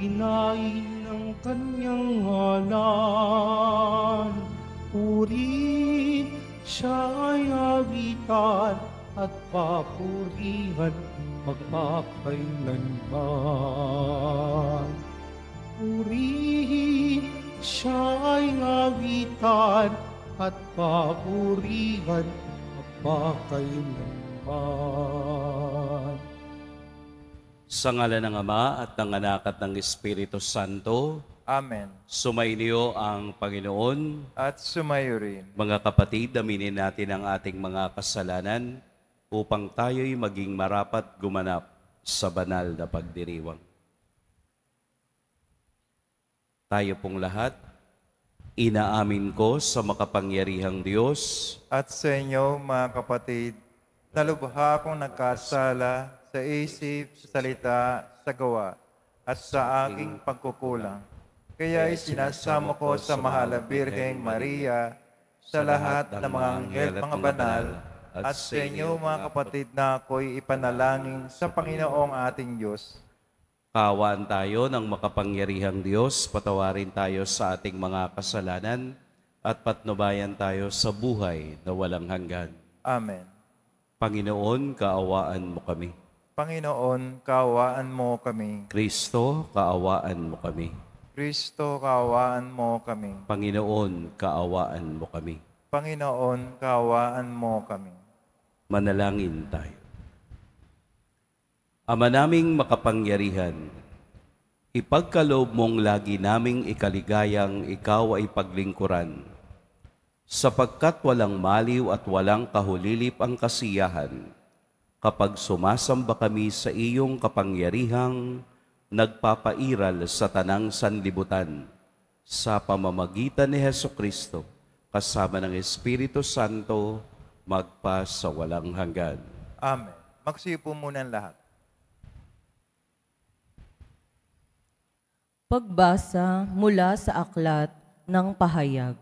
hinain ng kanyang ngalan. Purihin siya ay awitan at papurihan magpakailanman. Purihin siya ay awitan at papurihan magpakailanman. Sa ngalan ng Ama at ng Anak at ng Espiritu Santo. Amen. Sumainyo ang Panginoon. At sumayo rin. Mga kapatid, aminin natin ang ating mga kasalanan upang tayo'y maging marapat gumanap sa banal na pagdiriwang. Tayo pong lahat, inaamin ko sa makapangyarihang Diyos At sa inyo, mga kapatid, na lubha akong nagkasala sa isip, sa salita, sa gawa, at sa aking pagkukulang. Kaya isinasamo ko sa mahal na Birheng Maria, sa lahat ng mga anghel at mga banal, at sa inyo, mga kapatid, na ako'y ipanalangin sa Panginoong ating Diyos. Kaawaan tayo ng makapangyarihang Diyos, patawarin tayo sa ating mga kasalanan, at patnubayan tayo sa buhay na walang hanggan. Amen. Panginoon, kaawaan mo kami. Panginoon, kaawaan mo kami. Kristo, kaawaan mo kami. Kristo, kaawaan mo kami. Panginoon, kaawaan mo kami. Panginoon, kaawaan mo kami. Manalangin tayo. Ama naming makapangyarihan, ipagkaloob mong lagi naming ikaligayang ikaw ay paglingkuran, sapagkat walang maliw at walang kahulilip ang kasiyahan, kapag sumasamba kami sa iyong kapangyarihang nagpapairal sa tanang sanlibutan, sa pamamagitan ni Hesukristo, kasama ng Espiritu Santo, magpa sa walang hanggan. Amen. Magsiupo muna ang lahat. Pagbasa mula sa aklat ng pahayag.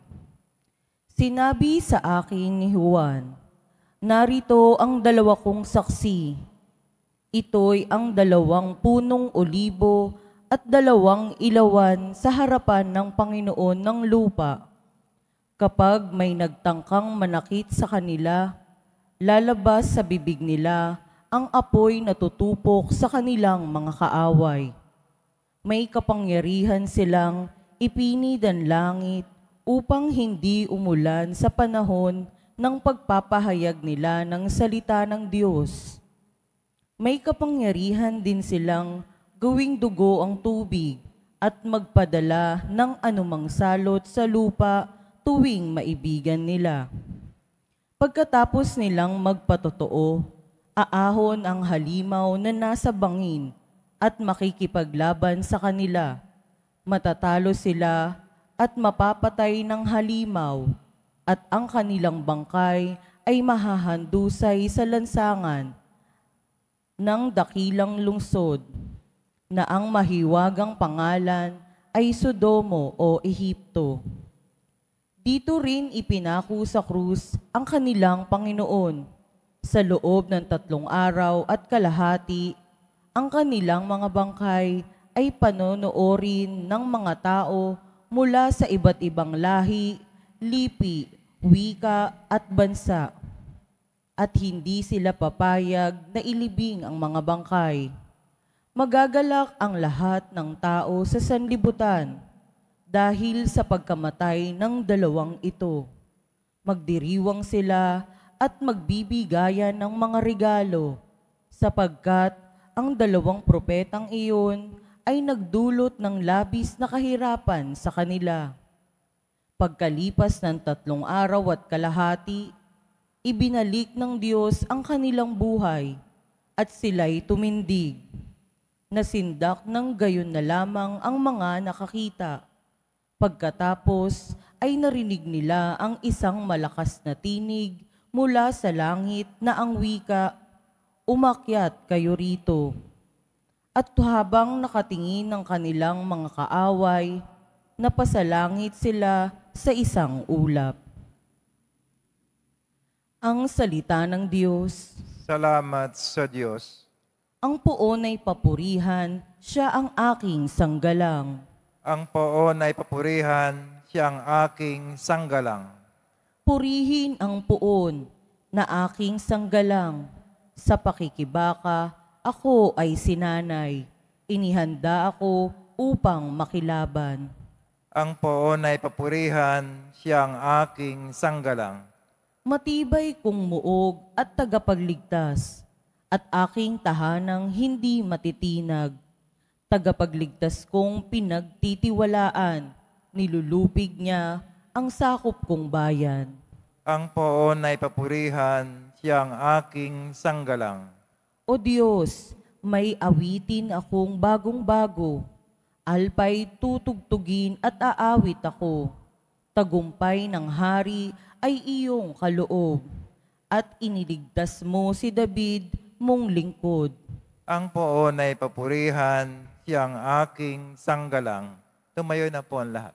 Sinabi sa akin ni Juan, narito ang dalawa kong saksi. Ito'y ang 2 punong olibo at 2 ilawan sa harapan ng Panginoon ng lupa. Kapag may nagtangkang manakit sa kanila, lalabas sa bibig nila ang apoy na tutupok sa kanilang mga kaaway. May kapangyarihan silang ipinid ang langit upang hindi umulan sa panahon ng pagpapahayag nila ng salita ng Diyos. May kapangyarihan din silang gawing dugo ang tubig at magpadala ng anumang salot sa lupa tuwing maibigan nila. Pagkatapos nilang magpatotoo, aahon ang halimaw na nasa bangin at makikipaglaban sa kanila. Matatalo sila at mapapatay ng halimaw, at ang kanilang bangkay ay mahahandusay sa lansangan ng dakilang lungsod, na ang mahiwagang pangalan ay Sodomo o Ehipto. Dito rin ipinako sa krus ang kanilang Panginoon. Sa loob ng 3 araw at kalahati, ang kanilang mga bangkay ay panonoorin ng mga tao mula sa iba't ibang lahi, lipi, wika at bansa. At hindi sila papayag na ilibing ang mga bangkay. Magagalak ang lahat ng tao sa sanlibutan dahil sa pagkamatay ng 2 ito. Magdiriwang sila at magbibigayan ng mga regalo, sapagkat ang 2 propetang iyon ay nagdulot ng labis na kahirapan sa kanila. Pagkalipas ng 3 araw at kalahati, ibinalik ng Diyos ang kanilang buhay at sila'y tumindig. Nasindak ng gayon na lamang ang mga nakakita. Pagkatapos ay narinig nila ang isang malakas na tinig mula sa langit na ang wika, umakyat kayo rito. At habang nakatingin ng kanilang mga kaaway, napasalangit sila sa isang ulap. Ang salita ng Diyos. Salamat sa Diyos. Ang poon ay papurihan, siya ang aking sanggalang. Ang poon ay papurihan, siya ang aking sanggalang. Purihin ang puon na aking sanggalang. Sa pakikibaka, ako ay sinanay. Inihanda ako upang makilaban. Ang poon ay papurihan, siya ang aking sanggalang. Matibay kong muog at tagapagligtas, at aking tahanang hindi matitinag. Tagapagligtas kong pinagtitiwalaan, nilulupig niya ang sakop kong bayan. Ang poon ay papurihan, siya ang aking sanggalang. O Diyos, may awitin akong bagong-bago. Alpay tutugtugin at aawit ako. Tagumpay ng hari ay iyong kaloob. At iniligtas mo si David mong lingkod. Ang poon ay papurihan, siya ang aking sanggalang. Tumayo na po ang lahat.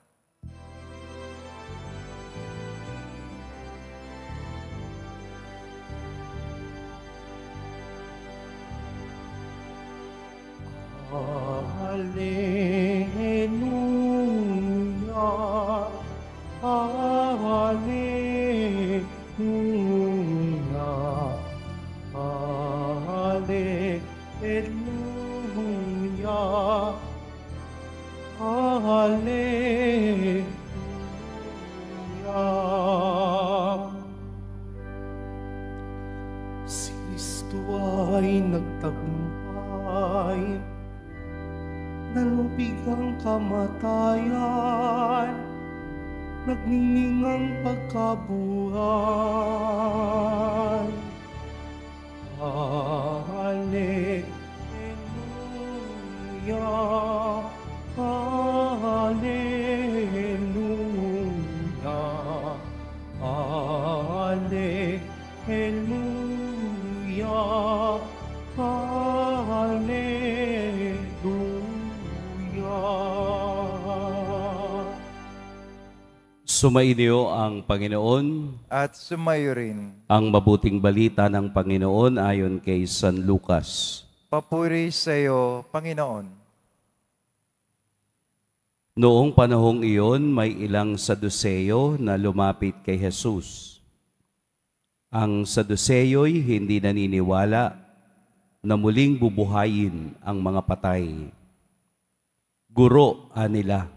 Hallelujah, Hallelujah, Hallelujah, Hallelujah. Si Kristo ay nagtagumpay, nalupig ang kamatayan, nagniningning ang pagkabuhay. Hallelujah, Hallelujah, Hallelujah, Hallelujah. Sumainyo ang Panginoon. At sumayo rin. Ang mabuting balita ng Panginoon ayon kay San Lucas. Papuri sa iyo, Panginoon. Noong panahong iyon, may ilang Saduseyo na lumapit kay Jesus. Ang Saduseyo'y hindi naniniwala na muling bubuhayin ang mga patay. Guro, anila,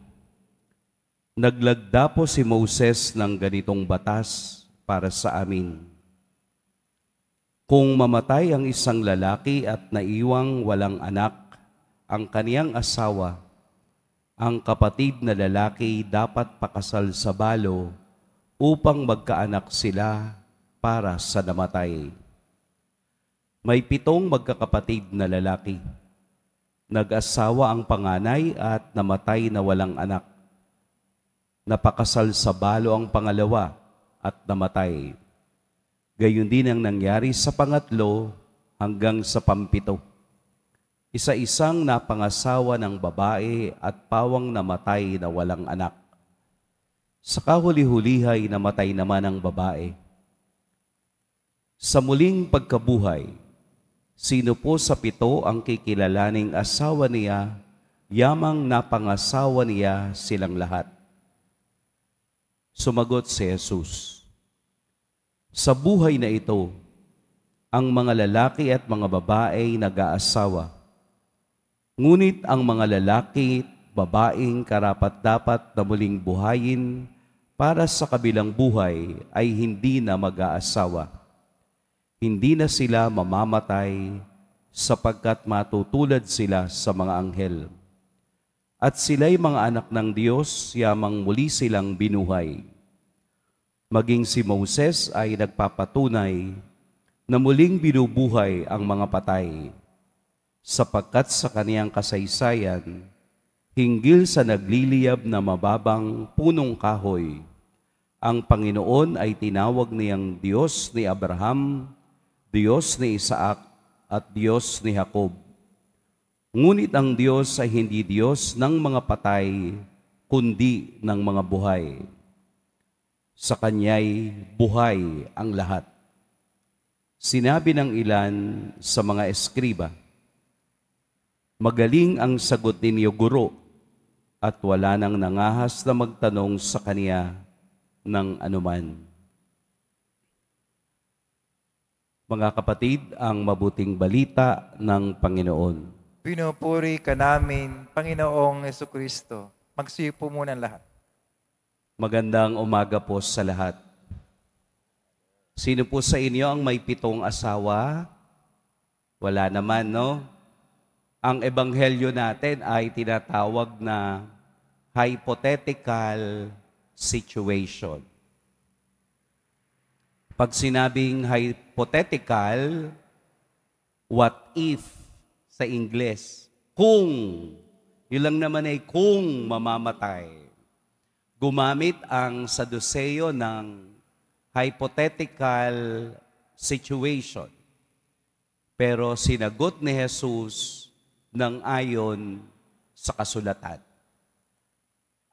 naglagda po si Moses ng ganitong batas para sa amin. Kung mamatay ang isang lalaki at naiwang walang anak, ang kaniyang asawa, ang kapatid na lalaki dapat pakasal sa balo upang magkaanak sila para sa namatay. May 7 magkakapatid na lalaki. Nag-asawa ang panganay at namatay na walang anak. Napakasal sa balo ang pangalawa at namatay. Gayon din ang nangyari sa pangatlo hanggang sa pampito. Isa-isang napangasawa ng babae at pawang namatay na walang anak. Sa kahuli-hulihay namatay naman ang babae. Sa muling pagkabuhay, sino po sa 7 ang kikilalaning asawa niya, yamang napangasawa niya silang lahat? Sumagot si Jesus, sa buhay na ito, ang mga lalaki at mga babae nag-aasawa. Ngunit ang mga lalaki at babaeng karapat-dapat na muling buhayin para sa kabilang buhay ay hindi na mag-aasawa. Hindi na sila mamamatay sapagkat matutulad sila sa mga anghel. At sila'y mga anak ng Diyos, yamang muli silang binuhay. Maging si Moses ay nagpapatunay na muling binubuhay ang mga patay, sapagkat sa kaniyang kasaysayan, hinggil sa nagliliyab na mababang punong kahoy, ang Panginoon ay tinawag niyang Diyos ni Abraham, Diyos ni Isaac, at Diyos ni Jacob. Ngunit ang Diyos ay hindi Diyos ng mga patay, kundi ng mga buhay. Sa Kanya'y buhay ang lahat. Sinabi ng ilan sa mga eskriba, Magaling ang sagot ninyo, Guro, at wala nang nangahas na magtanong sa kaniya ng anuman. Mga kapatid, ang mabuting balita ng Panginoon. Pinupuri ka namin, Panginoong Jesucristo. Magsipo muna lahat. Magandang umaga po sa lahat. Sino po sa inyo ang may 7 asawa? Wala naman, no? Ang ebanghelyo natin ay tinatawag na hypothetical situation. Pag sinabing hypothetical, what if sa Ingles? Kung, yun lang naman ay kung mamamatay. Gumamit ang Saduceo ng hypothetical situation. Pero sinagot ni Jesus ng ayon sa kasulatan.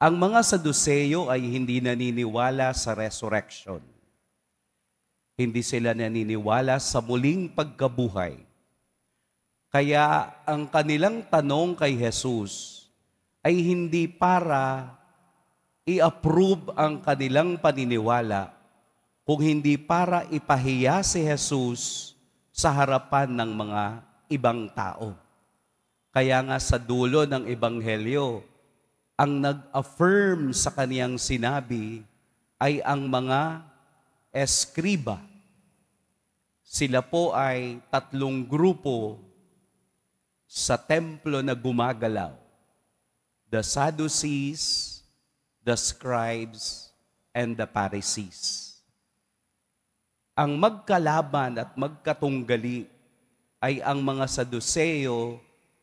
Ang mga Saduceo ay hindi naniniwala sa resurrection. Hindi sila naniniwala sa muling pagkabuhay. Kaya ang kanilang tanong kay Jesus ay hindi para i-approve ang kanilang paniniwala, kung hindi para ipahiya si Jesus sa harapan ng mga ibang tao. Kaya nga sa dulo ng ebanghelyo, ang nag-affirm sa kaniyang sinabi ay ang mga eskriba. Sila po ay 3 grupo sa templo na gumagalaw. The Sadducees, the Scribes, and the Pharisees. Ang magkalaban at magkatunggali ay ang mga Saduceo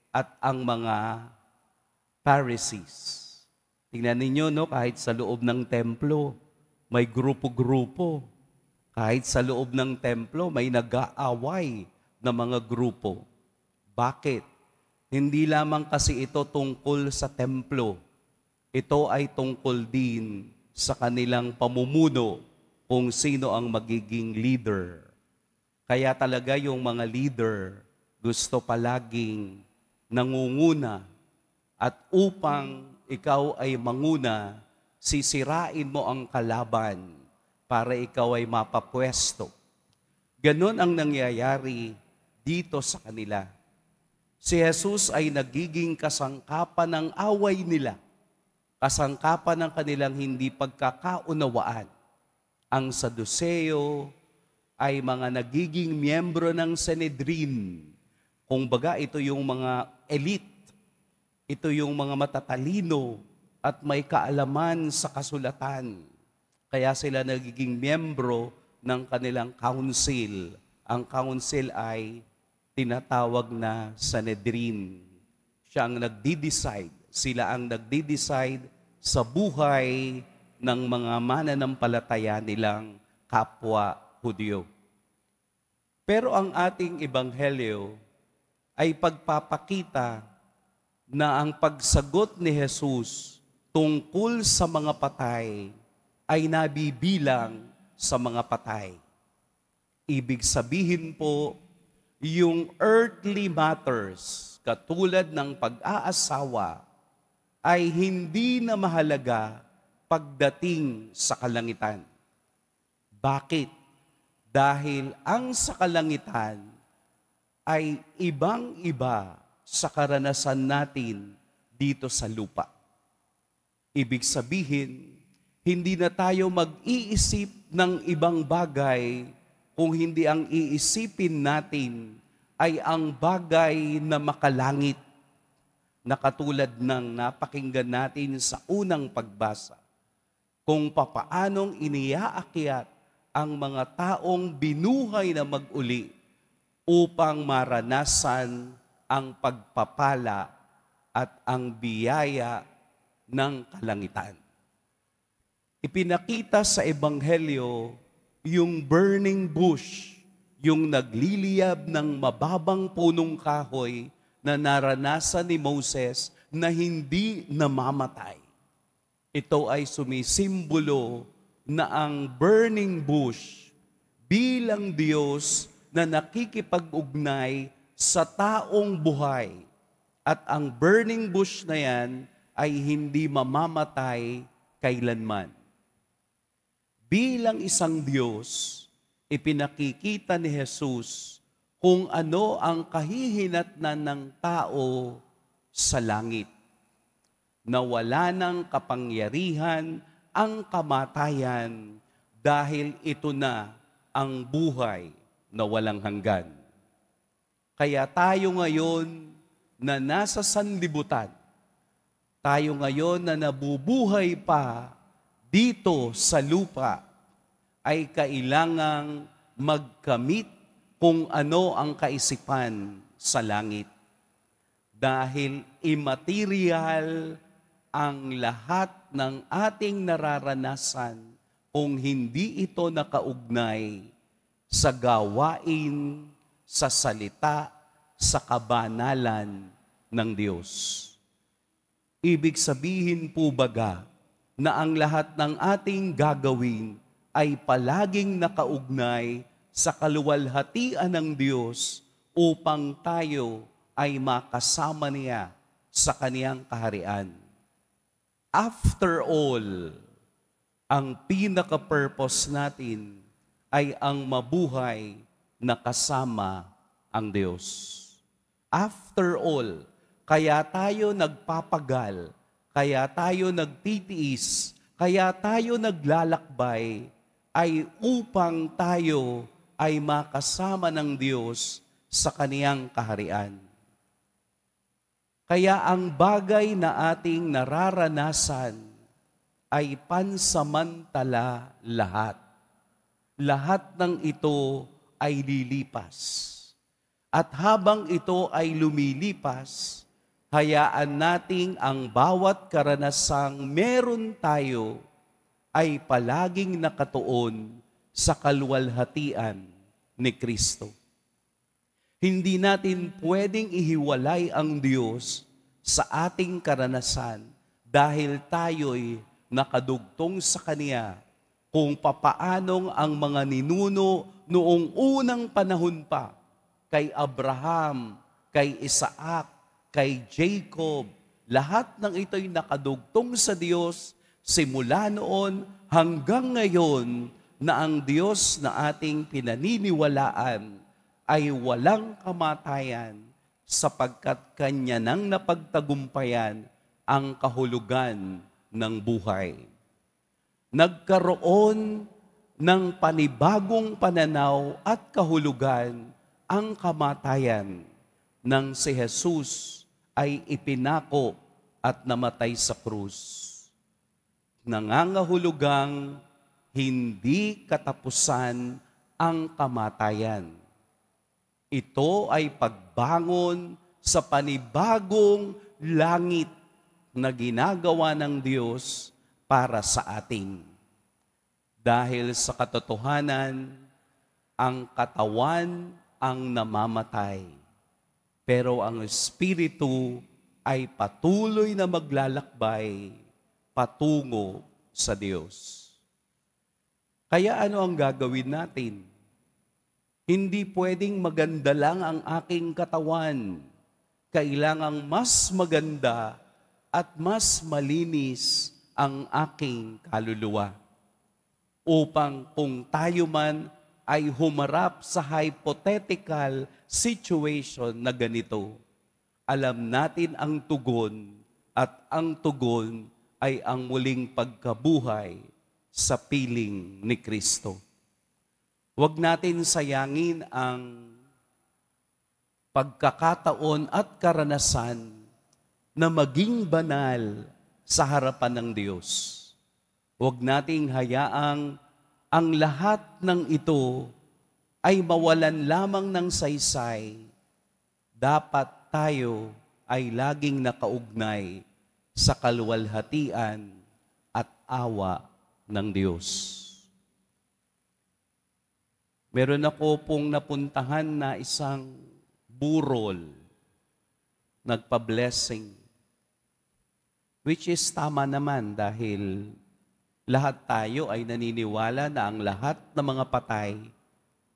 at ang mga Pharisees. Tingnan ninyo, no, kahit sa loob ng templo, may grupo-grupo. Kahit sa loob ng templo, may nag-aaway na mga grupo. Bakit? Hindi lamang kasi ito tungkol sa templo. Ito ay tungkol din sa kanilang pamumuno kung sino ang magiging leader. Kaya talaga yung mga leader gusto palaging nangunguna at upang ikaw ay manguna, sisirain mo ang kalaban para ikaw ay mapapwesto. Ganon ang nangyayari dito sa kanila. Si Jesus ay nagiging kasangkapan ng away nila, kasangkapan ng kanilang hindi pagkakaunawaan. Ang Saduceo ay mga nagiging miyembro ng Sanhedrin. Kung baga, ito yung mga elite. Ito yung mga matatalino at may kaalaman sa kasulatan. Kaya sila nagiging miyembro ng kanilang council. Ang council ay tinatawag na Sanhedrin. Siya ang nagdi-decide. Sila ang nagdi-decide sa buhay ng mga mananampalataya nilang kapwa Hudyo. Pero ang ating ebanghelyo ay pagpapakita na ang pagsagot ni Jesus tungkol sa mga patay ay nabibilang sa mga patay. Ibig sabihin po, yung earthly matters, katulad ng pag-aasawa, ay hindi na mahalaga pagdating sa kalangitan. Bakit? Dahil ang sa kalangitan ay ibang-iba sa karanasan natin dito sa lupa. Ibig sabihin, hindi na tayo mag-iisip ng ibang bagay kung hindi ang iisipin natin ay ang bagay na makalangit, na katulad ng napakinggan natin sa unang pagbasa, kung papaanong iniaakyat ang mga taong binuhay na mag-uli upang maranasan ang pagpapala at ang biyaya ng kalangitan. Ipinakita sa Ebanghelyo yung burning bush, yung nagliliyab ng mababang punong kahoy na naranasan ni Moses na hindi namamatay. Ito ay sumisimbolo na ang burning bush bilang Diyos na nakikipag-ugnay sa taong buhay At ang burning bush na yan ay hindi mamamatay kailanman. Bilang isang Diyos, ipinakikita ni Jesus kung ano ang kahihinatnan ng tao sa langit. Na wala ng kapangyarihan ang kamatayan dahil ito na ang buhay na walang hanggan. Kaya tayo ngayon na nasa sanlibutan, tayo ngayon na nabubuhay pa dito sa lupa, ay kailangang magkamit kung ano ang kaisipan sa langit. Dahil immaterial ang lahat ng ating nararanasan kung hindi ito nakaugnay sa gawain, sa salita, sa kabanalan ng Diyos. Ibig sabihin po baga na ang lahat ng ating gagawin ay palaging nakaugnay sa kaluwalhatian ng Diyos upang tayo ay makasama niya sa kaniyang kaharian. After all, ang pinaka-purpose natin ay ang mabuhay na kasama ang Diyos. After all, kaya tayo nagpapagal, kaya tayo nagtitiis, kaya tayo naglalakbay, ay upang tayo ay makasama ng Diyos sa kaniyang kaharian. Kaya ang bagay na ating nararanasan ay pansamantala lahat. Lahat ng ito ay lilipas. At habang ito ay lumilipas, hayaan nating ang bawat karanasang meron tayo ay palaging nakatuon sa kaluwalhatian ni Kristo. Hindi natin pwedeng ihiwalay ang Diyos sa ating karanasan dahil tayo'y nakadugtong sa Kanya kung papaanong ang mga ninuno noong unang panahon pa, kay Abraham, kay Isaac, kay Jacob, lahat ng ito'y nakadugtong sa Diyos simula noon hanggang ngayon na ang Diyos na ating pinaniniwalaan ay walang kamatayan sapagkat Kanya nang napagtagumpayan ang kahulugan ng buhay. Nagkaroon ng panibagong pananaw at kahulugan ang kamatayan nang si Jesus ay ipinako at namatay sa krus. Nangangahulugang hindi katapusan ang kamatayan. Ito ay pagbangon sa panibagong langit na ginagawa ng Diyos para sa atin. Dahil sa katotohanan, ang katawan ang namamatay, pero ang espiritu ay patuloy na maglalakbay patungo sa Diyos. Kaya ano ang gagawin natin? Hindi pwedeng maganda lang ang aking katawan. Kailangang mas maganda at mas malinis ang aking kaluluwa. Upang kung tayo man ay humarap sa hypothetical situation na ganito, alam natin ang tugon at ang tugon ay ang muling pagkabuhay sa piling ni Kristo. Huwag natin sayangin ang pagkakataon at karanasan na maging banal sa harapan ng Diyos. Huwag nating hayaang ang lahat ng ito ay mawalan lamang ng saysay. Dapat tayo ay laging nakaugnay sa kaluwalhatian at awa ng Diyos. Meron ako pong napuntahan na isang burol, nagpa-blessing, which is tama naman dahil lahat tayo ay naniniwala na ang lahat ng mga patay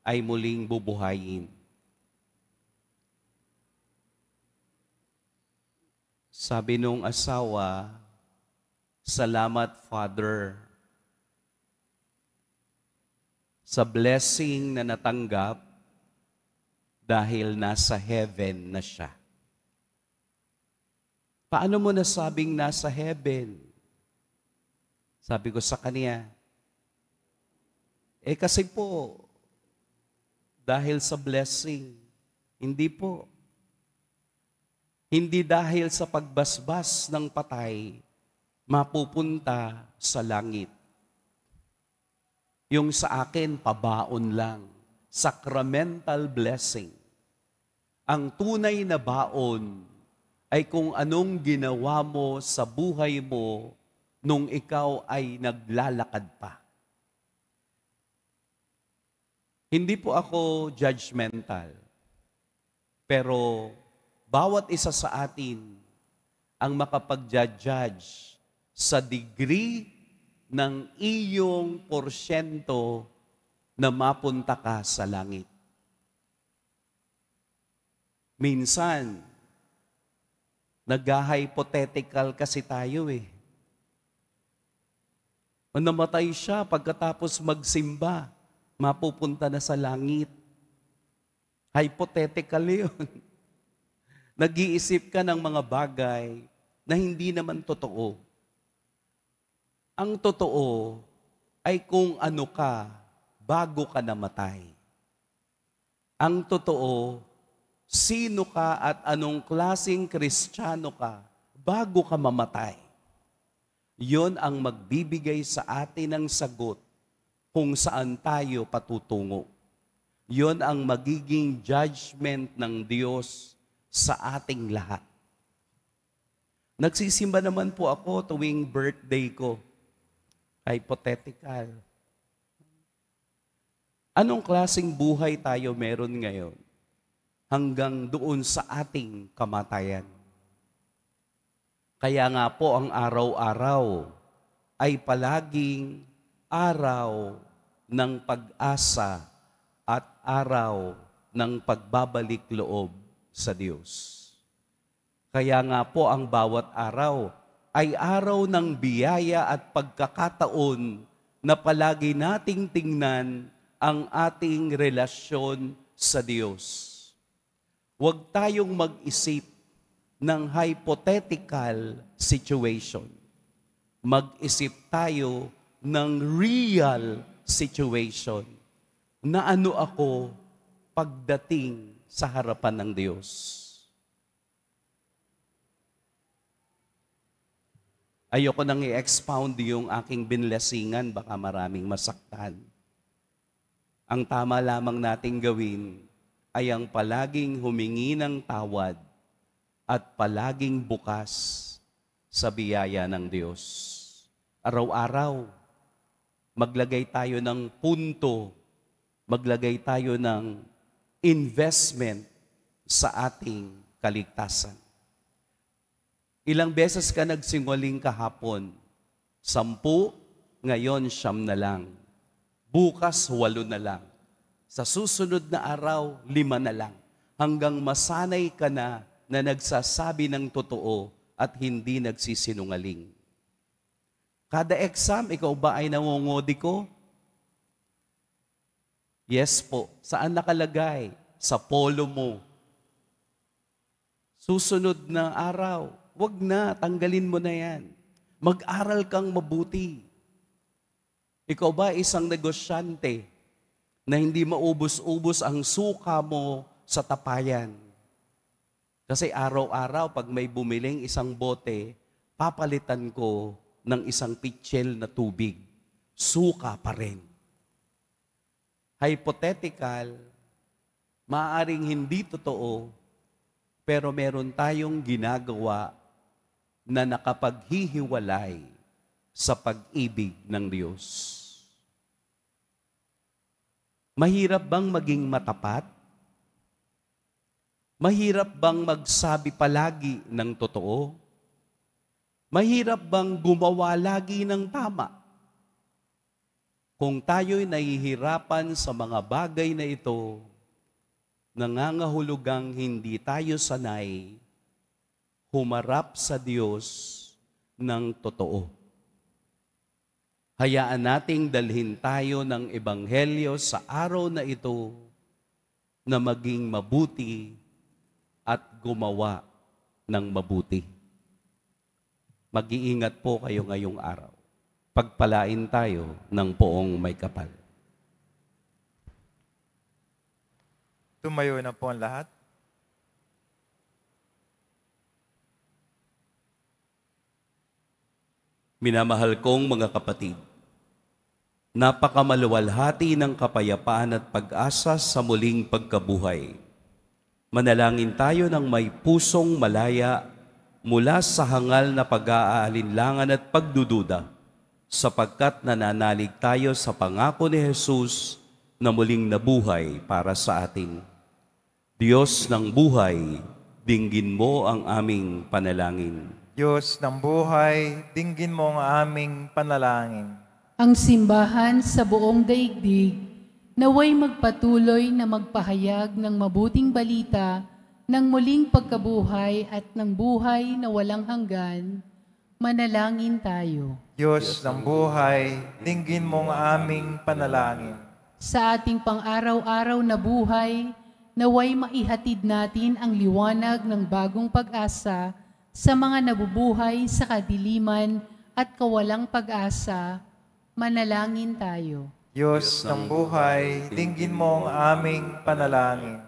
ay muling bubuhayin. Sabi nung asawa, salamat, Father, sa blessing na natanggap dahil nasa heaven na siya. Paano mo nasabing nasa heaven? Sabi ko sa kanya, kasi po, dahil sa blessing, hindi po. Hindi dahil sa pagbasbas ng patay, mapupunta sa langit. Yung sa akin, pabaon lang. Sacramental blessing. Ang tunay na baon ay kung anong ginawa mo sa buhay mo nung ikaw ay naglalakad pa. Hindi po ako judgmental, pero bawat isa sa atin ang makapag-judge sa degree ng iyong porsyento na mapunta ka sa langit. Minsan, nag-hypothetical kasi tayo Namatay siya pagkatapos magsimba, mapupunta na sa langit. Hypothetical yun. Nag-iisip ka ng mga bagay na hindi naman totoo. Ang totoo ay kung ano ka bago ka namatay. Ang totoo, sino ka at anong klaseng Kristiyano ka bago ka mamatay. Yon ang magbibigay sa atin ng sagot kung saan tayo patutungo. Yon ang magiging judgment ng Diyos sa ating lahat. Nagsisimba naman po ako tuwing birthday ko. Hypothetical. Anong klaseng buhay tayo meron ngayon hanggang doon sa ating kamatayan? Kaya nga po ang araw-araw ay palaging araw ng pag-asa at araw ng pagbabalik loob sa Diyos. Kaya nga po ang bawat araw ay araw ng biyaya at pagkakataon na palagi nating tingnan ang ating relasyon sa Diyos. Huwag tayong mag-isip ng hypothetical situation. Mag-isip tayo ng real situation na ano ako pagdating sa harapan ng Diyos. Ayoko nang i-expound yung aking binlesingan, baka maraming masaktan. Ang tama lamang nating gawin ay ang palaging humingi ng tawad at palaging bukas sa biyaya ng Diyos. Araw-araw, maglagay tayo ng punto, maglagay tayo ng investment sa ating kaligtasan. Ilang beses ka nagsinungaling kahapon? 10, ngayon 9 na lang. Bukas 8 na lang. Sa susunod na araw, 5 na lang. Hanggang masanay ka na nagsasabi ng totoo at hindi nagsisinungaling. Kada exam, ikaw ba ay nangungodi ko? Yes po. Saan nakalagay? Sa polo mo. Susunod na araw, wag na, tanggalin mo na yan. Mag-aral kang mabuti. Ikaw ba isang negosyante na hindi maubos-ubos ang suka mo sa tapayan? Kasi araw-araw, pag may bumiling isang bote, papalitan ko ng isang pitsil na tubig. Suka pa rin. Hypothetical, maaaring hindi totoo, pero meron tayong ginagawa na nakapaghihiwalay sa pag-ibig ng Diyos. Mahirap bang maging matapat? Mahirap bang magsabi palagi ng totoo? Mahirap bang gumawa lagi ng tama? Kung tayo'y nahihirapan sa mga bagay na ito, nangangahulugang hindi tayo sanay, humarap sa Diyos ng totoo. Hayaan nating dalhin tayo ng Ebanghelyo sa araw na ito na maging mabuti at gumawa ng mabuti. Mag-iingat po kayo ngayong araw. Pagpalain tayo ng poong may kapal. Tumayo na po ang lahat. Minamahal kong mga kapatid, napakamaluwalhati ng kapayapaan at pag-asa sa muling pagkabuhay. Manalangin tayo ng may pusong malaya mula sa hangal na pag-aalinlangan at pagdududa, sapagkat nananalig tayo sa pangako ni Jesus na muling nabuhay para sa atin. Diyos ng buhay, dinggin mo ang aming panalangin. Diyos ng buhay, dinggin mo ang aming panalangin. Ang simbahan sa buong daigdig naway magpatuloy na magpahayag ng mabuting balita ng muling pagkabuhay at ng buhay na walang hanggan. Manalangin tayo. Diyos ng buhay, dinggin mo ang aming panalangin. Sa ating pang-araw-araw na buhay, naway maihatid natin ang liwanag ng bagong pag-asa sa mga nabubuhay sa kadiliman at kawalang pag-asa. Manalangin tayo. Diyos ng buhay, dinggin mo ang aming panalangin.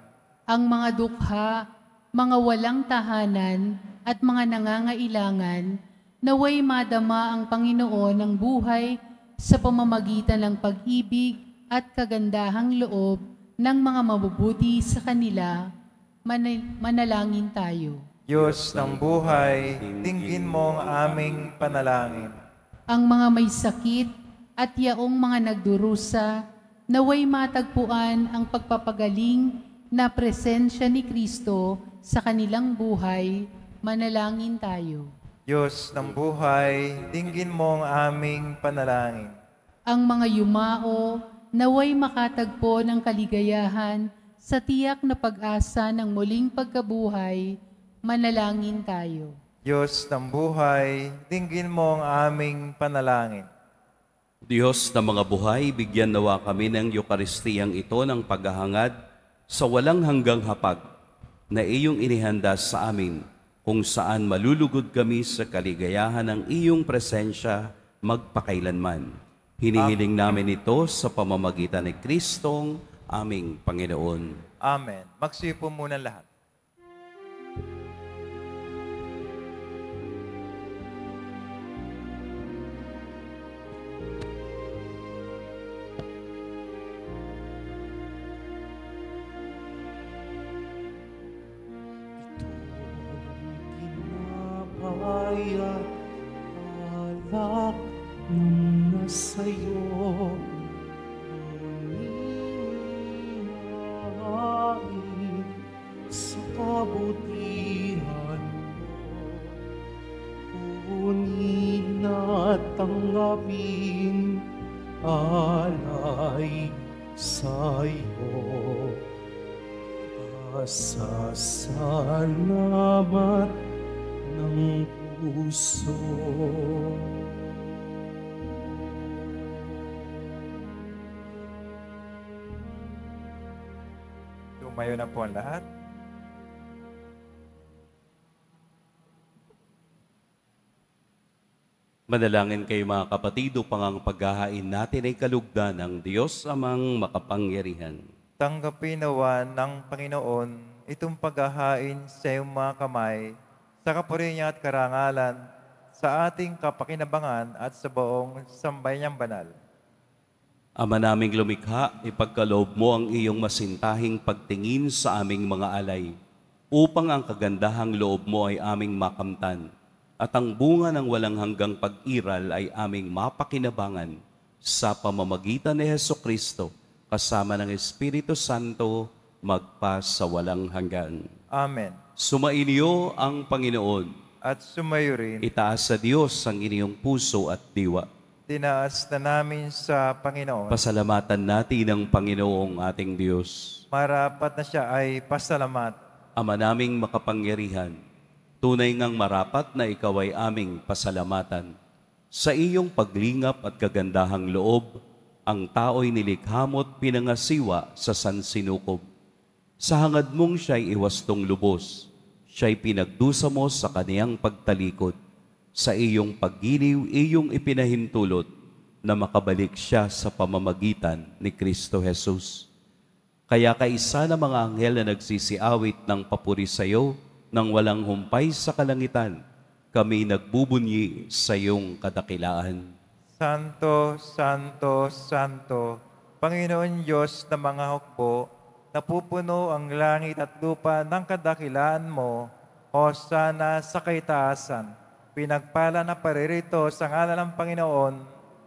Ang mga dukha, mga walang tahanan at mga nangangailangan, naway madama ang Panginoon ng buhay sa pamamagitan ng pag-ibig at kagandahang loob ng mga mabubuti sa kanila. Manalangin tayo. Diyos ng buhay, dinggin mo ang aming panalangin. Ang mga may sakit at yaong mga nagdurusa, naway matagpuan ang pagpapagaling na presensya ni Kristo sa kanilang buhay. Manalangin tayo. Diyos ng buhay, dinggin mo ang aming panalangin. Ang mga yumao, naway makatagpo ng kaligayahan sa tiyak na pag-asa ng muling pagkabuhay. Manalangin tayo. Diyos ng buhay, dinggin mo ang aming panalangin. Diyos na mga buhay, bigyan nawa kami ng Eukaristiyang ito ng paghahangad sa walang hanggang hapag na iyong inihanda sa amin, kung saan malulugod kami sa kaligayahan ng iyong presensya magpakailanman. Hinihiling namin ito sa pamamagitan ni Kristong aming Panginoon. Amen. Magsipo muna lahat. Kaya alak nung nasa'yo, umihain sa kabutihan mo. Kunin at tanggapin alay sa'yo. Pasasalamat ng puso. Tumayo na po ang lahat. Manalangin kayo mga kapatid upang ang paghahain natin ay kalugdan ng Diyos amang makapangyarihan. Tanggapin nawa ng Panginoon itong paghahain sa iyong mga kamay, sa kapurihan at karangalan, sa ating kapakinabangan at sa buong sambayang banal. Ama naming lumikha, ipagkaloob mo ang iyong masintahing pagtingin sa aming mga alay, upang ang kagandahang loob mo ay aming makamtan, at ang bunga ng walang hanggang pag-iral ay aming mapakinabangan sa pamamagitan ni Hesukristo, kasama ng Espiritu Santo, magpa sa walang hanggan. Amen. Sumainyo ang Panginoon. At sumayo rin, Itaas sa Diyos ang inyong puso at diwa. tinaas na namin sa Panginoon. Pasalamatan natin ang Panginoong ating Diyos. Marapat na siya ay pasalamat. Ama naming makapangyarihan, Tunay ngang marapat na ikaw ay aming pasalamatan. Sa iyong paglingap at kagandahang loob, ang tao'y nilikha mo't pinangasiwa sa sansinukob. Sa hangad mong siya'y iwastong lubos, siya'y pinagdusa mo sa kaniyang pagtalikod. Sa iyong paggiliw, iyong ipinahintulot na makabalik siya sa pamamagitan ni Kristo Jesus. Kaya kaisa ng mga anghel na nagsisiawit ng papuri sa iyo nang walang humpay sa kalangitan, kami nagbubunyi sa iyong kadakilaan. Santo, Santo, Santo, Panginoon Diyos ng mga hukbo, napupuno ang langit at lupa ng kadakilaan mo, hosana sa kaitaasan. Pinagpala na paririto sa ngalan ng Panginoon,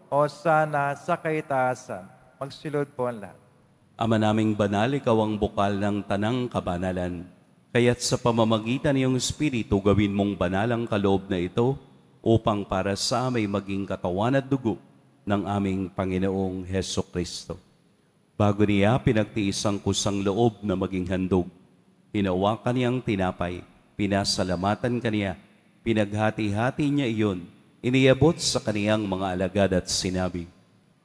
hosana sa kaitaasan. Magsilod po ang lahat. Ama naming banal, ikaw ang bukal ng tanang kabanalan. Kaya't sa pamamagitan ng iyong Espiritu, gawin mong banal ang kaloob na ito upang para sa amay maging katawan at dugo ng aming Panginoong Hesukristo. Bago niya pinagtiis ang kusang loob na maging handog, hinawakan niyang tinapay, pinasalamatan kaniya, pinaghati-hati niya iyon, iniabot sa kaniyang mga alagad at sinabi,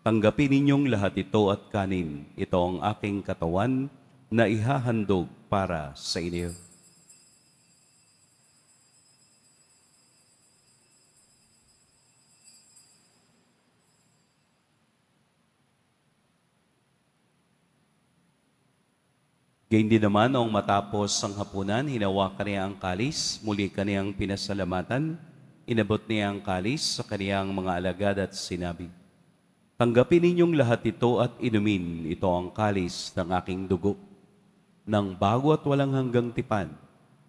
tanggapin ninyong lahat ito at kanin, ito ang aking katawan na ihahandog para sa inyo. Gayun din naman noong matapos ang hapunan, hinawakan niya ang kalis, muli kaniyang pinasalamatan, inabot niya ang kalis sa kaniyang mga alagad at sinabi, tanggapin ninyong lahat ito at inumin, ito ang kalis ng aking dugo. Nang bago at walang hanggang tipan,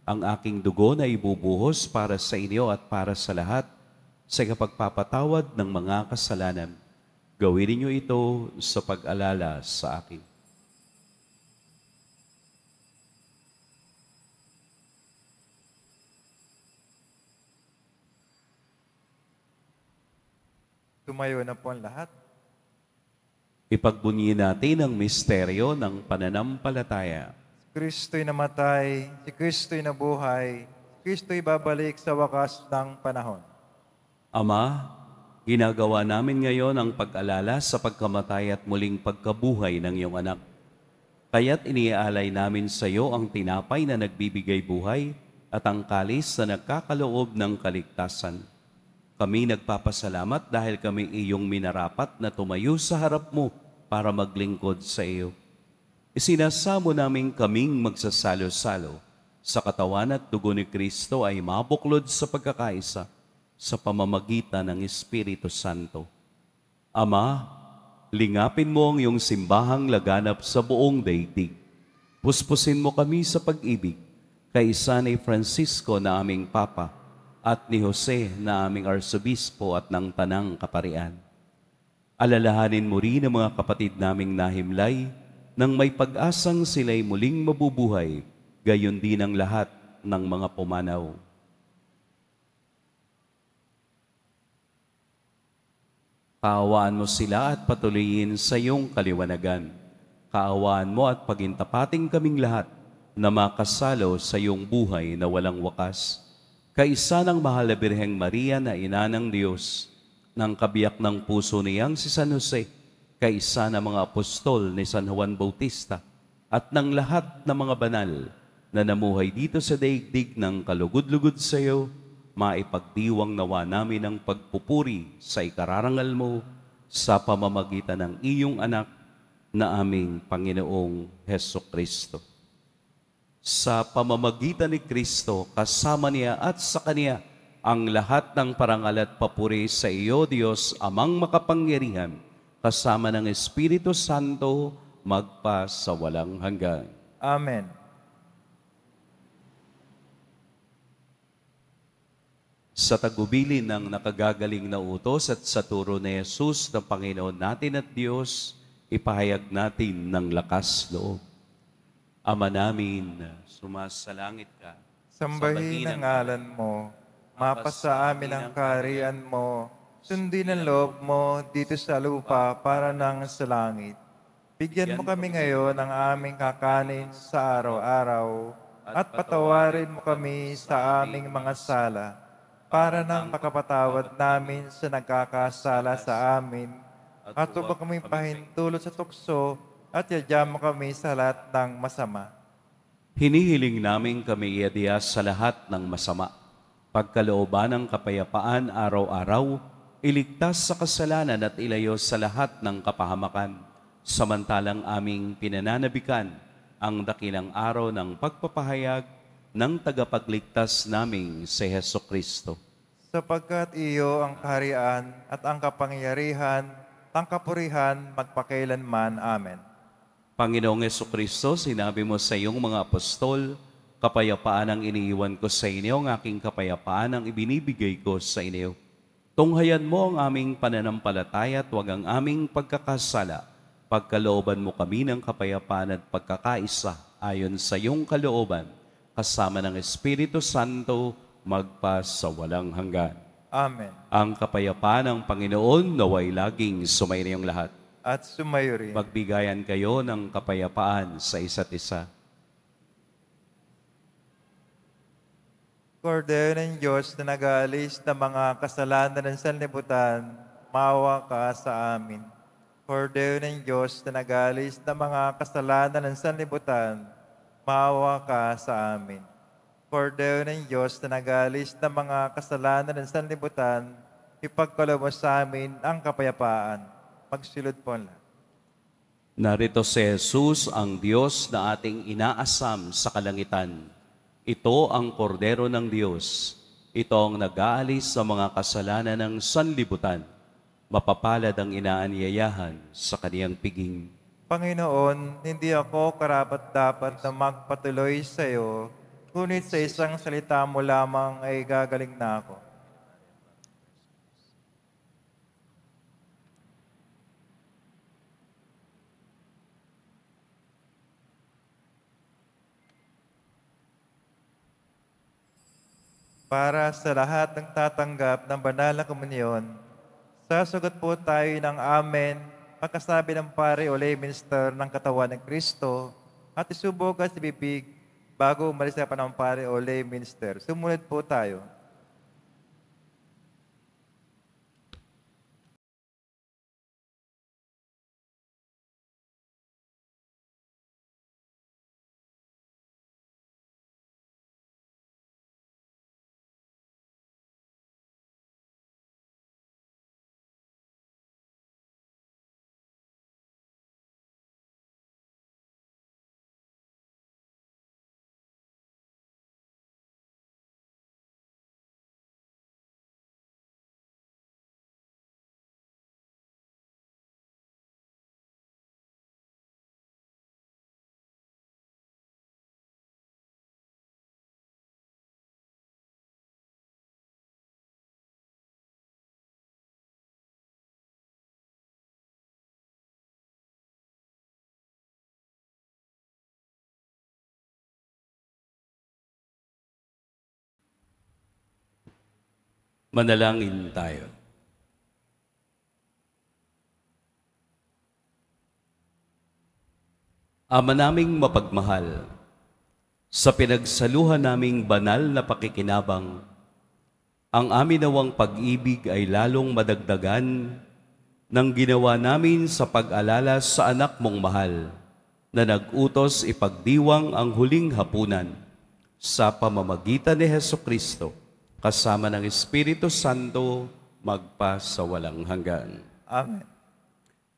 ang aking dugo na ibubuhos para sa inyo at para sa lahat sa kapagpapatawad ng mga kasalanan. Gawin ninyo ito sa pag-alala sa akin. Tumayo na po ang lahat. Ipagbunyi natin ang misteryo ng pananampalataya. Si Kristo'y namatay, si Kristo'y nabuhay, si Kristo'y babalik sa wakas ng panahon. Ama, ginagawa namin ngayon ang pag-alala sa pagkamatay at muling pagkabuhay ng iyong anak. Kaya't iniaalay namin sa iyo ang tinapay na nagbibigay buhay at ang kalis na nagkakaloob ng kaligtasan. Kami nagpapasalamat dahil kami iyong minarapat na tumayo sa harap mo para maglingkod sa iyo. Isinasamo namin kaming magsasalo-salo sa katawan at dugo ni Kristo ay mabuklod sa pagkakaisa sa pamamagitan ng Espiritu Santo. Ama, lingapin mo ang iyong simbahang laganap sa buong daigdig. Puspusin mo kami sa pag-ibig kaisa ni Francisco na aming Papa at ni Jose na aming Arsobispo at ng Tanang Kaparian. Alalahanin mo rin ang mga kapatid naming nahimlay nang may pag-asang sila'y muling mabubuhay, gayon din ang lahat ng mga pumanaw. Kaawaan mo sila at patuloyin sa iyong kaliwanagan. Kaawaan mo at pagintapating kaming lahat na makasalo sa iyong buhay na walang wakas. Kaisa ng mahal na Birheng Maria na ina ng Diyos, ng kabiyak ng puso niyang si San Jose, kaisa ng mga apostol ni San Juan Bautista, at ng lahat ng mga banal na namuhay dito sa daigdig ng kalugod-lugod sa iyo, maipagdiwang nawa namin ang pagpupuri sa ikararangal mo sa pamamagitan ng iyong anak na aming Panginoong Hesukristo. Sa pamamagitan ni Kristo, kasama niya at sa Kaniya, ang lahat ng parangal at papuri sa iyo, Diyos, Amang makapangyarihan, kasama ng Espiritu Santo, magpa sa walang hanggan. Amen. Sa tagubilin ng nakagagaling na utos at sa turo ni Jesus na Panginoon natin at Diyos, ipahayag natin ng lakas loob. Ama namin, sumasalangit ka. Sambahin ang ngalan mo, mapasa amin ang kaharian mo, sundin ang loob mo dito sa lupa para nang sa langit. Bigyan mo kami ngayon ng aming kakanin sa araw-araw at patawarin mo kami sa aming mga sala, para nang makapatawad namin sa nagkakasala sa amin, at upang kami pahintulot sa tukso, at yadya mo kami sa lahat ng masama. Hinihiling namin kami iadiyas sa lahat ng masama. Pagkalooban ng kapayapaan araw-araw, iligtas sa kasalanan at ilayo sa lahat ng kapahamakan. Samantalang aming pinananabikan ang dakilang araw ng pagpapahayag ng tagapagligtas naming si Hesukristo. Sapagkat iyo ang kaharian at ang kapangyarihan, ang kapurihan, magpakailanman. Amen. Panginoong Hesukristo, sinabi mo sa iyong mga apostol, kapayapaan ang iniiwan ko sa inyo, ang aking kapayapaan ang ibinibigay ko sa inyo. Tunghayan mo ang aming pananampalataya at huwag ang aming pagkakasala. Pagkalooban mo kami ng kapayapaan at pagkakaisa ayon sa iyong kalooban, kasama ng Espiritu Santo, magpa sa walang hanggan. Amen. Ang kapayapaan ng Panginoon naway laging sumainiyong lahat. At sumayo rin. Magbigayan kayo ng kapayapaan sa isa't isa. Kordero ng Diyos na nag-aalis ng mga kasalanan ng sanlibutan, maawa ka sa amin. Kordero ng Diyos na nag-aalis ng mga kasalanan ng sanlibutan, maawa ka sa amin. Kordero ng Diyos na nag-aalis ng mga kasalanan ng sanlibutan, ipagkaloob mo sa amin ang kapayapaan. Magsilod po lang. Narito si Jesus, ang Diyos na ating inaasam sa kalangitan. Ito ang kordero ng Diyos. Ito ang nag-aalis sa mga kasalanan ng sanlibutan. Mapapalad ang inaanyayahan sa kaniyang piging. Panginoon, hindi ako karapat-dapat na magpatuloy sa iyo, ngunit sa isang salita mo lamang ay gagaling na ako. Para sa lahat ng tatanggap ng banal na komunyon, sasagot po tayo ng Amen pagkasabi ng pare o lay minister ng katawan ng Kristo at isubukan sa bibig bago umalis sa panampare o lay minister. Sumunod po tayo. Manalangin tayo. Ama naming mapagmahal, sa pinagsaluhan naming banal na pakikinabang, ang amin nawang pag-ibig ay lalong madagdagan ng ginawa namin sa pag-alala sa anak mong mahal na nag-utos ipagdiwang ang huling hapunan sa pamamagitan ni Hesukristo kasama ng Espiritu Santo magpa sa walang hanggan. Amen.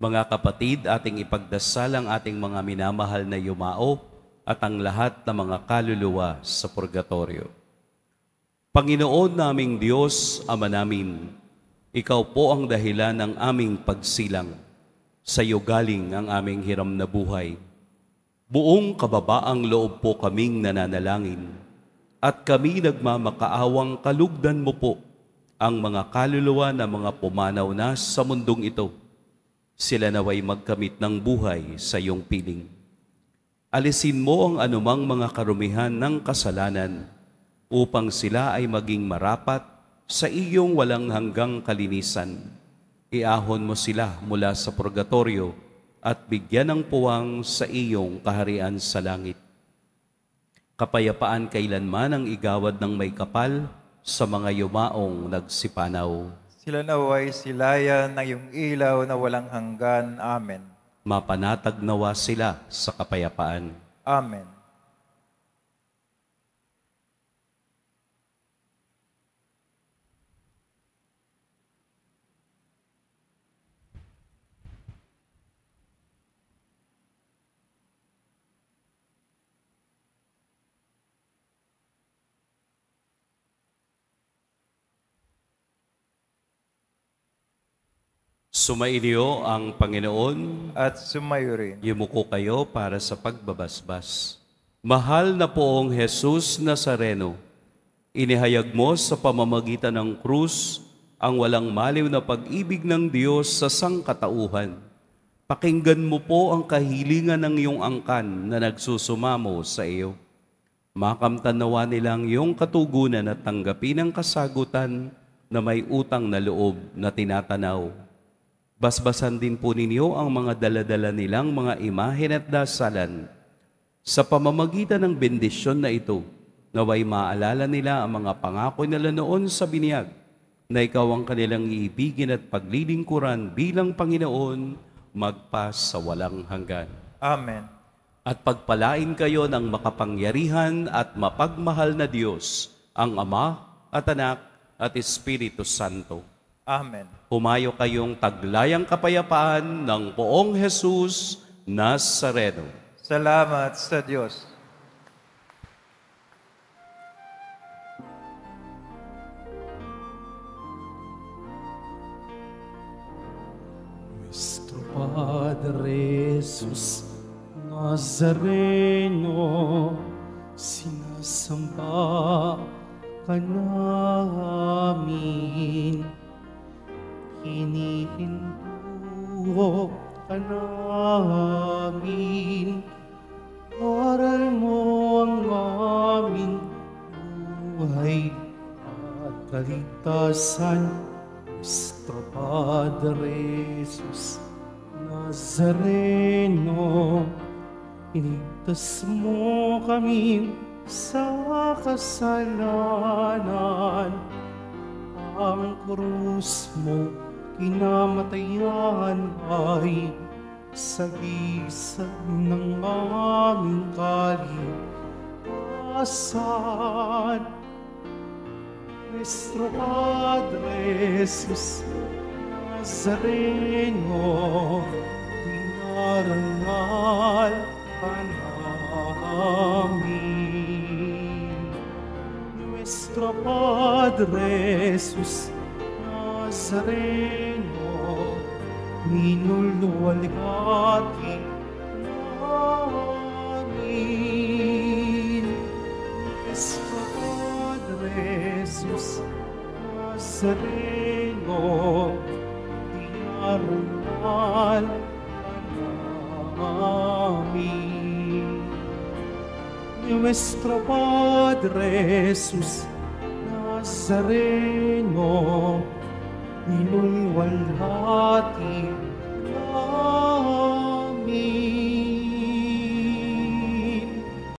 Mga kapatid, ating ipagdasal ang ating mga minamahal na yumao at ang lahat ng mga kaluluwa sa purgatorio. Panginoon naming Diyos, Ama namin, Ikaw po ang dahilan ng aming pagsilang. Sa iyo galing ang aming hiram na buhay. Buong kababaang loob po kaming nananalangin at kami nagmamakaawang kalugdan mo po ang mga kaluluwa na mga pumanaw na sa mundong ito. Sila naway magkamit ng buhay sa iyong piling. Alisin mo ang anumang mga karumihan ng kasalanan upang sila ay maging marapat sa iyong walang hanggang kalinisan. Iahon mo sila mula sa purgatorio at bigyan ng puwang sa iyong kaharian sa langit. Kapayapaan kailanman ang igawad ng may kapal sa mga yumaong nagsipanaw. Sila naway silayan ng iyong ilaw na walang hanggan. Amen. Mapanatag nawa sila sa kapayapaan. Amen. Sumainyo ang Panginoon. At sumayo rin. Yumuko kayo para sa pagbabasbas. Mahal na poong Jesus Nazareno, inihayag mo sa pamamagitan ng krus ang walang maliw na pag-ibig ng Diyos sa sangkatauhan. Pakinggan mo po ang kahilingan ng iyong angkan na nagsusumamo sa iyo. Makamtan nawa nilang iyong katugunan at tanggapin ang kasagutan na may utang na loob na tinatanaw. Basbasan din po ninyo ang mga daladala nilang mga imahen at dasalan. Sa pamamagitan ng bendisyon na ito, naway maalala nila ang mga pangako nila noon sa binyag, na ikaw ang kanilang iibigin at paglilingkuran bilang Panginoon, magpas sa walang hanggan. Amen. At pagpalain kayo ng makapangyarihan at mapagmahal na Diyos, ang Ama at Anak at Espiritu Santo. Amen. Humayo kayong taglayang kapayapaan ng poong Jesus Nazareno. Salamat sa Diyos. Nuestro Padre Jesus Nazareno, sinasamba ka namin. Hinihinto ka namin, aral mo ang aming buhay at kaligtasan. Nuestro Padre Jesus Nazareno, iligtas mo kami sa kasalanan. Ang krus mo kinamatayan ay sagisag ng aming kaligtasan. Nuestro Padre Jesus Nazareno, dinarangal ka namin. Nuestro Padre Jesus Nazareno, minulwalhati namin. Nuestro Padre Jesus Nazareno, dinarangal ka namin. Nuestro Padre Jesus Nazareno, minulwalhati namin.